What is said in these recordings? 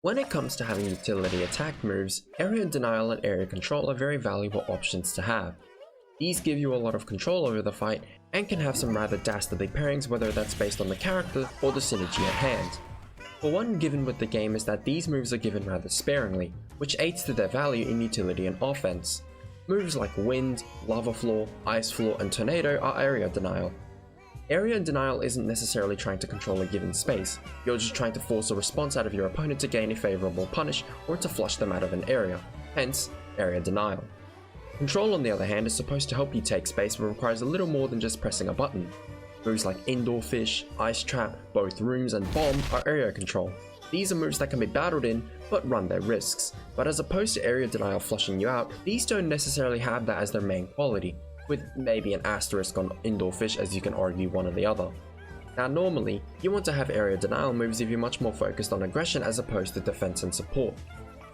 When it comes to having utility attack moves, area denial and area control are very valuable options to have. These give you a lot of control over the fight and can have some rather dastardly pairings, whether that's based on the character or the synergy at hand. But one given with the game is that these moves are given rather sparingly, which aids to their value in utility and offense. Moves like Wind, Lava Floor, Ice Floor, and Tornado are area denial. Area denial isn't necessarily trying to control a given space, you're just trying to force a response out of your opponent to gain a favourable punish or to flush them out of an area, hence area denial. Control on the other hand is supposed to help you take space but requires a little more than just pressing a button. Moves like Indoor Fish, Ice Trap, Both Rooms, and Bomb are area control. These are moves that can be battled in, but run their risks. But as opposed to area denial flushing you out, these don't necessarily have that as their main quality, with maybe an asterisk on Indoor Fish as you can argue one or the other. Now normally, you want to have area denial moves if you're much more focused on aggression as opposed to defense and support,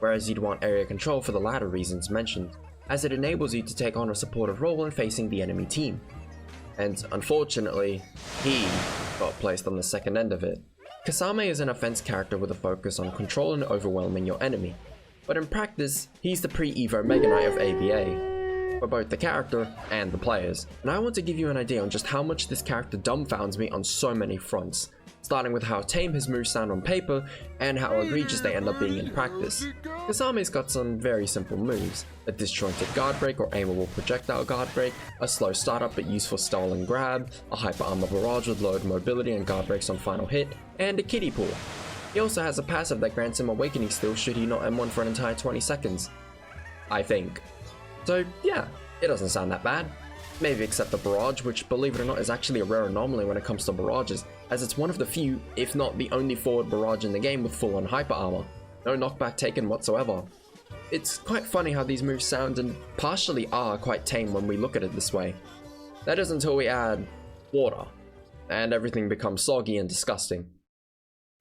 whereas you'd want area control for the latter reasons mentioned, as it enables you to take on a supportive role when facing the enemy team. And unfortunately, he got placed on the second end of it. Kisame is an offense character with a focus on control and overwhelming your enemy, but in practice, he's the pre-Evo Mega Knight of ABA, for both the character and the players. And I want to give you an idea on just how much this character dumbfounds me on so many fronts, starting with how tame his moves sound on paper and how egregious they end up being in practice. Kisame's got some very simple moves: a disjointed guard break or aimable projectile guard break, a slow startup but useful stall and grab, a hyper armor barrage with load mobility and guard breaks on final hit, and a kiddie pool. He also has a passive that grants him awakening steal should he not M1 for an entire 20 seconds. I think. So yeah, it doesn't sound that bad. Maybe except the barrage, which believe it or not is actually a rare anomaly when it comes to barrages, as it's one of the few, if not the only forward barrage in the game with full on hyper armor. No knockback taken whatsoever. It's quite funny how these moves sound and partially are quite tame when we look at it this way. That is until we add water, and everything becomes soggy and disgusting.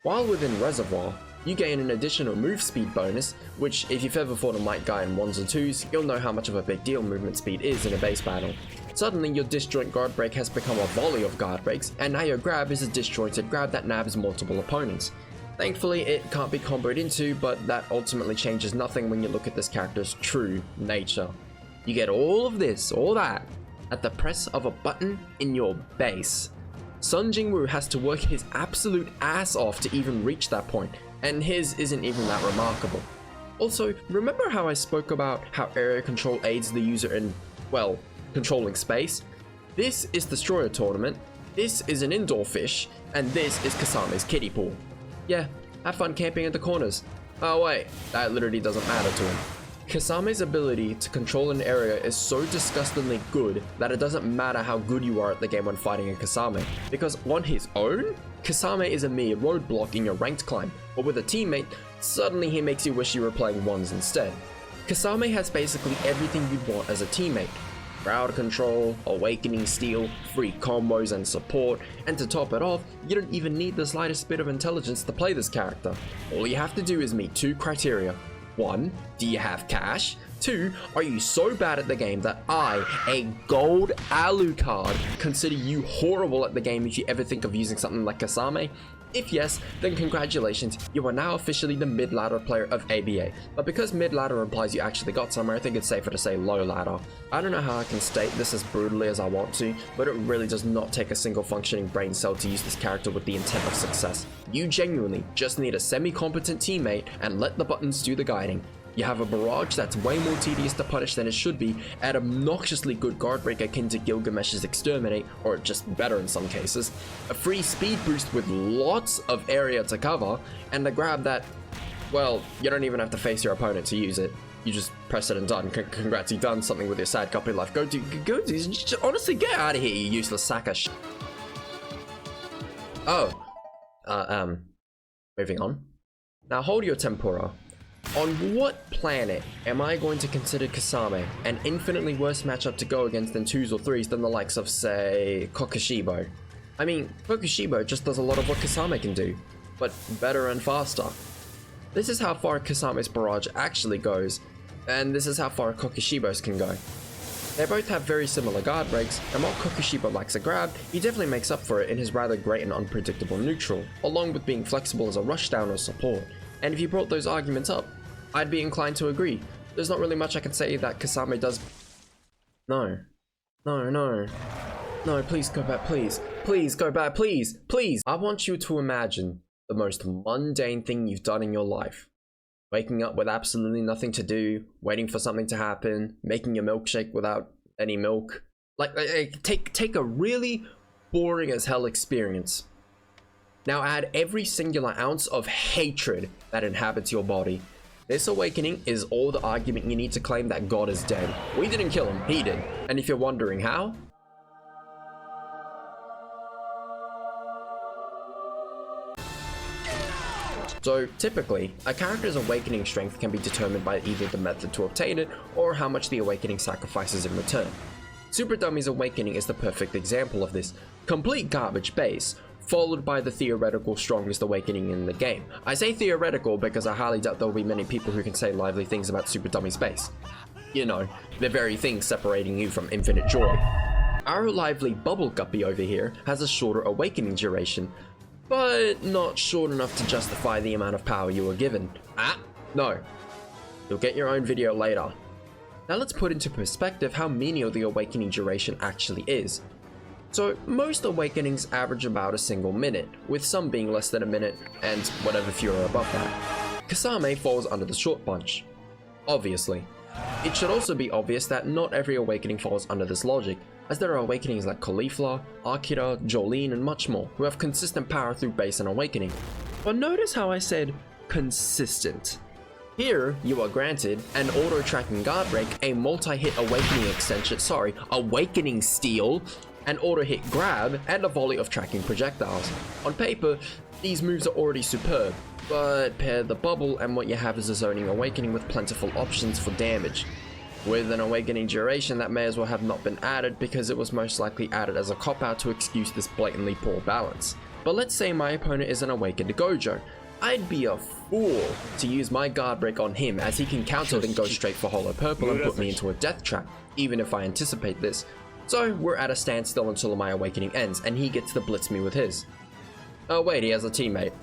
While within Reservoir, you gain an additional move speed bonus, which if you've ever fought a Might Guy in 1s or 2s, you'll know how much of a big deal movement speed is in a base battle. Suddenly your disjoint guard break has become a volley of guard breaks, and now your grab is a disjointed grab that nabs multiple opponents. Thankfully it can't be comboed into, but that ultimately changes nothing when you look at this character's true nature. You get all of this, all that, at the press of a button in your base. Sun Jingwoo has to work his absolute ass off to even reach that point, and his isn't even that remarkable. Also, remember how I spoke about how area control aids the user in, well, controlling space? This is Destroyer Tournament, this is an Indoor Fish, and this is Kisame's kiddie pool. Yeah, have fun camping in the corners. Oh wait, that literally doesn't matter to him. Kisame's ability to control an area is so disgustingly good that it doesn't matter how good you are at the game when fighting a Kisame, because on his own, Kisame is a mere roadblock in your ranked climb, but with a teammate, suddenly he makes you wish you were playing 1s instead. Kisame has basically everything you'd want as a teammate: crowd control, awakening steal, free combos and support, and to top it off, you don't even need the slightest bit of intelligence to play this character. All you have to do is meet 2 criteria. 1. Do you have cash? 2. Are you so bad at the game that I, a gold Alucard, consider you horrible at the game if you ever think of using something like Kisame? If yes, then congratulations, you are now officially the mid-ladder player of ABA. But because mid-ladder implies you actually got somewhere, I think it's safer to say low ladder. I don't know how I can state this as brutally as I want to, but it really does not take a single functioning brain cell to use this character with the intent of success. You genuinely just need a semi-competent teammate and let the buttons do the guiding. You have a barrage that's way more tedious to punish than it should be, an obnoxiously good guard break akin to Gilgamesh's Exterminate, or just better in some cases, a free speed boost with lots of area to cover, and a grab that, well, you don't even have to face your opponent to use it. You just press it and done. Congrats, you've done something with your sad Guppy life. Go do, honestly, get out of here, you useless sack of shit. Oh, moving on. Now hold your tempura. On what planet am I going to consider Kisame an infinitely worse matchup to go against in 2s or 3s than the likes of, say, Kokushibo? I mean, Kokushibo just does a lot of what Kisame can do, but better and faster. This is how far Kisame's barrage actually goes, and this is how far Kokushibo's can go. They both have very similar guard breaks, and while Kokushibo lacks a grab, he definitely makes up for it in his rather great and unpredictable neutral, along with being flexible as a rushdown or support. And if you brought those arguments up, I'd be inclined to agree. There's not really much I can say that Kisame does. No. No, please go back, please. Please go back, please. Please. I want you to imagine the most mundane thing you've done in your life. Waking up with absolutely nothing to do, waiting for something to happen, making a milkshake without any milk. Like take a really boring as hell experience. Now add every singular ounce of hatred that inhabits your body. This awakening is all the argument you need to claim that God is dead. We didn't kill him, he did. And if you're wondering how, so typically, a character's awakening strength can be determined by either the method to obtain it or how much the awakening sacrifices in return. Super Dummy's awakening is the perfect example of this. Complete garbage base, followed by the theoretical strongest awakening in the game. I say theoretical because I highly doubt there will be many people who can say lively things about Super Dummy's base. You know, the very thing separating you from infinite joy. Our lively Bubble Guppy over here has a shorter awakening duration, but not short enough to justify the amount of power you were given. No. You'll get your own video later. Now let's put into perspective how menial the awakening duration actually is. So most awakenings average about a single minute, with some being less than a minute and whatever few are above that. Kisame falls under the short bunch. Obviously. It should also be obvious that not every awakening falls under this logic, as there are awakenings like Caulifla, Akira, Jolene, and much more, who have consistent power through base and awakening. But notice how I said consistent. Here, you are granted an auto-tracking guard break, a multi-hit awakening steal, an auto-hit grab, and a volley of tracking projectiles. On paper, these moves are already superb, but pair the bubble and what you have is a zoning awakening with plentiful options for damage. With an awakening duration that may as well have not been added because it was most likely added as a cop-out to excuse this blatantly poor balance. But let's say my opponent is an awakened Gojo. I'd be a fool to use my guard break on him, as he can counter then go straight for Hollow Purple and put me into a death trap, even if I anticipate this. So we're at a standstill until my awakening ends, and he gets to blitz me with his. Oh wait, he has a teammate.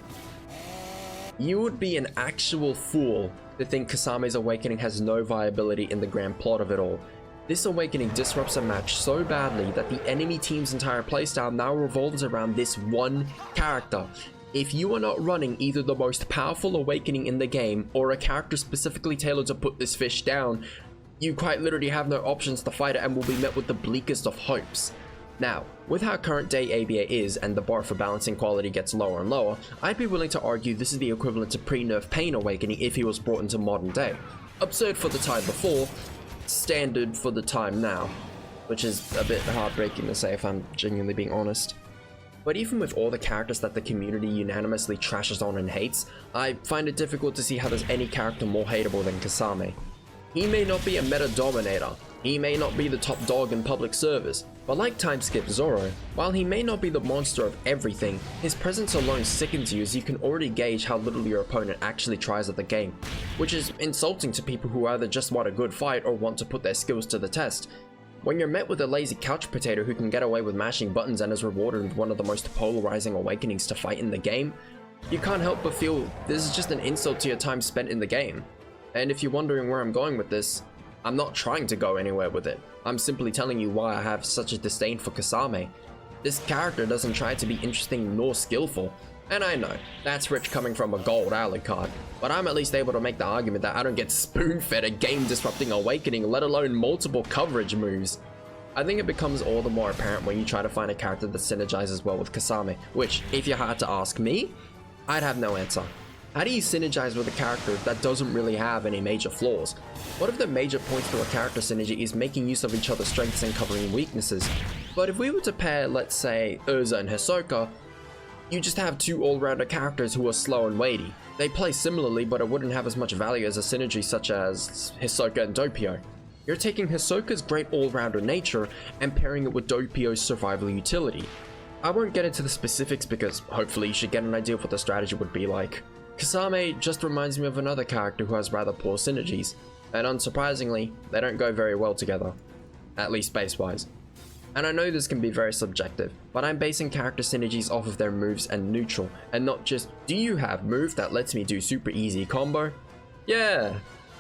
You would be an actual fool to think Kisame's awakening has no viability in the grand plot of it all. This awakening disrupts a match so badly that the enemy team's entire playstyle now revolves around this one character. If you are not running either the most powerful awakening in the game or a character specifically tailored to put this fish down, you quite literally have no options to fight it and will be met with the bleakest of hopes. Now, with how current day ABA is and the bar for balancing quality gets lower and lower, I'd be willing to argue this is the equivalent to pre-nerf Pain Awakening if he was brought into modern day. Absurd for the time before, standard for the time now, which is a bit heartbreaking to say if I'm genuinely being honest. But even with all the characters that the community unanimously trashes on and hates, I find it difficult to see how there's any character more hateable than Kisame. He may not be a meta dominator, he may not be the top dog in public service, but like time skip Zoro, while he may not be the monster of everything, his presence alone sickens you as you can already gauge how little your opponent actually tries at the game, which is insulting to people who either just want a good fight or want to put their skills to the test. When you're met with a lazy couch potato who can get away with mashing buttons and is rewarded with one of the most polarizing awakenings to fight in the game, you can't help but feel this is just an insult to your time spent in the game. And if you're wondering where I'm going with this, I'm not trying to go anywhere with it. I'm simply telling you why I have such a disdain for Kisame. This character doesn't try to be interesting nor skillful. And I know, that's rich coming from a gold alley card, but I'm at least able to make the argument that I don't get spoon-fed a game-disrupting awakening, let alone multiple coverage moves. I think it becomes all the more apparent when you try to find a character that synergizes well with Kisame, which, if you had to ask me, I'd have no answer. How do you synergize with a character that doesn't really have any major flaws? One of the major points to a character synergy is making use of each other's strengths and covering weaknesses. But if we were to pair, let's say, Urza and Hisoka, you just have two all-rounder characters who are slow and weighty. They play similarly, but it wouldn't have as much value as a synergy such as Hisoka and Doppio. You're taking Hisoka's great all-rounder nature and pairing it with Doppio's survival utility. I won't get into the specifics because hopefully you should get an idea of what the strategy would be like. Kisame just reminds me of another character who has rather poor synergies, and unsurprisingly, they don't go very well together. At least base-wise. And I know this can be very subjective, but I'm basing character synergies off of their moves and neutral, and not just, do you have move that lets me do super easy combo? Yeah,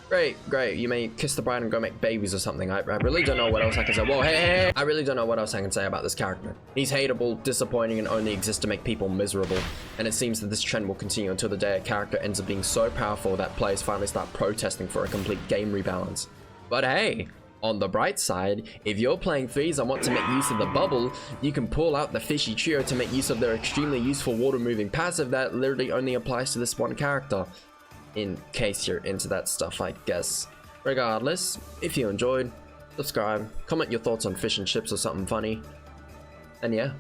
great, you may kiss the bride and go make babies or something. I really don't know what else I can say. Whoa, hey, I really don't know what else I can say about this character. He's hateable, disappointing, and only exists to make people miserable. And it seems that this trend will continue until the day a character ends up being so powerful that players finally start protesting for a complete game rebalance. But hey, on the bright side, if you're playing threes and want to make use of the bubble, you can pull out the fishy trio to make use of their extremely useful water moving passive that literally only applies to this one character. In case you're into that stuff, I guess. Regardless, if you enjoyed, subscribe, comment your thoughts on fish and chips or something funny, and yeah.